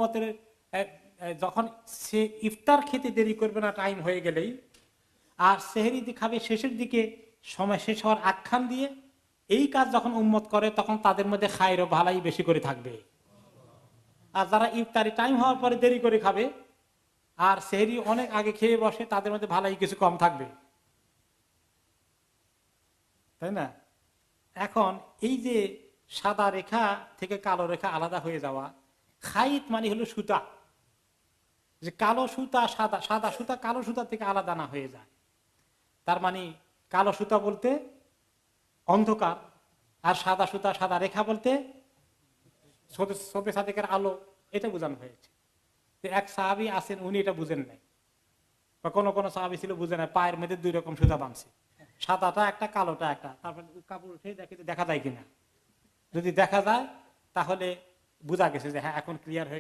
উম্মতের যখন সে ইফতার খেতে দেরি করবে না টাইম হয়ে গেলেই, আর সেহরি খাবে শেষের দিকে সময় শেষ হওয়ার আখ্যান দিয়ে, এই কাজ যখন উম্মত করে তখন তাদের মধ্যে খায়ের ও ভালাই বেশি করে থাকবে। আর যারা ইফতারি টাইম হওয়ার পরে দেরি করে খাবে আর সেহরি অনেক আগে খেয়ে বসে, তাদের মধ্যে ভালাই কিছু কম থাকবে, তাই না? এখন এই যে সাদা রেখা থেকে কালো রেখা আলাদা হয়ে যাওয়া, খাইত মানে হলো সুতা, যে কালো সুতা সাদা, সাদা সুতা কালো সুতা থেকে আলাদা না হয়ে যায়, তার মানে কালো সুতা বলতে অন্ধকার, আর সাদা সুতা সাদা রেখা বলতে সবে সাদেকের আলো, এটা বোঝানো হয়েছে। এক সাহাবী আছেন, উনি এটা বুঝেন নাই, বা কোন সাহাবী ছিল বুঝে নাই, পায়ের মধ্যে দুই রকম সুতা বাঁধছে, সাদাটা একটা কালোটা একটা, তারপর কাপড় উঠে দেখে দেখা যায় কিনা, যদি দেখা যায় তাহলে বোঝা গেছে যে হ্যাঁ এখন ক্লিয়ার হয়ে